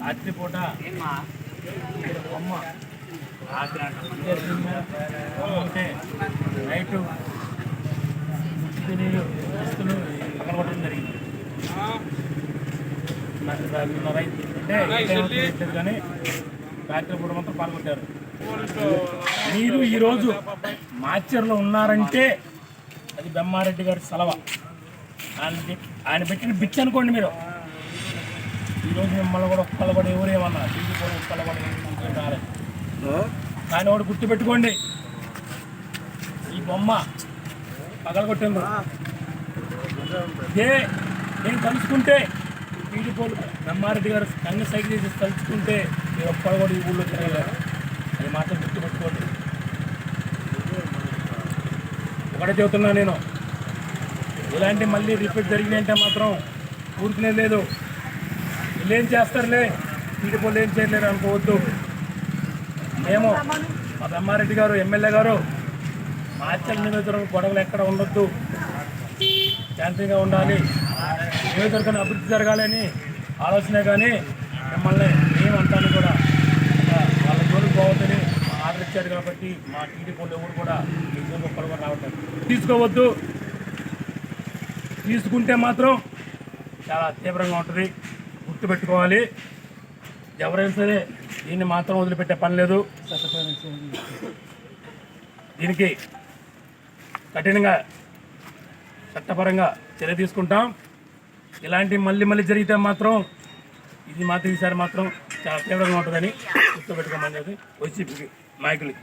రాత్రిపూట బొమ్మ ఉంటే నైటు వస్తువులు పక్కన కొట్టడం జరిగింది. అంటే కానీ రాత్రిపూట మాత్రం పాల్గొంటారు. మీరు ఈరోజు మాచర్లో ఉన్నారంటే అది బెమ్మారెడ్డి గారి సలవ. ఆయన పెట్టిన బిచ్ అనుకోండి. మీరు ఈరోజు మిమ్మల్ని కూడా ఒక్కలబడి ఎవరేమన్నా టీవీ కూడా ఒక్కలబడి రాలేదు. కానీ ఒకటి గుర్తుపెట్టుకోండి, ఈ బొమ్మ పగలగొట్టిండ్రు. నేను కలుసుకుంటే టీడీపోలు బెమ్మారెడ్డి గారు అన్ని సైకిల్ చేసి కలుసుకుంటే మీరు ఒక్కడు కూడా ఈ ఊళ్ళో తిరగలేరు. అది మాత్రం గుర్తుపెట్టుకోండి. ఒకటే చెబుతున్నా నేను, ఇలాంటి మళ్ళీ రిపీట్ జరిగినాయంటే మాత్రం ఊరుకునే లేదు. వీళ్ళు ఏం చేస్తారులే, టీడీపోలు ఏం చేయలేరు అనుకోవద్దు. మేము మా బెమ్మారెడ్డి గారు ఎమ్మెల్యే గారు మాచర్ల నియోజకవర్గం గొడవలు ఎక్కడ ఉండొద్దు, శాంతిగా ఉండాలి, నియోజకవర్గాన్ని అభివృద్ధి జరగాలని ఆలోచనే. కానీ మిమ్మల్ని ఏమంటాను కూడా వాళ్ళ జోలికి పోవద్దని ఆర్డర్ ఇచ్చారు. కాబట్టి మా టీడీపోలు ఎవరు కూడా మీ జోలికి ఒక్కరు కూడా రావట్లేదు. తీసుకోవద్దు. తీసుకుంటే మాత్రం చాలా తీవ్రంగా ఉంటుంది. గుర్తుపెట్టుకోవాలి. ఎవరైనా సరే దీన్ని మాత్రం వదిలిపెట్టే పని లేదు. దీనికి కఠినంగా చట్టపరంగా చర్య తీసుకుంటాం. ఇలాంటి మళ్ళీ జరిగితే మాత్రం ఇది మాత్రం ఈసారి మాత్రం చాలా తీవ్రంగా ఉంటుందని గుర్తుపెట్టుకోమని వైసీపీ నాయకులకి.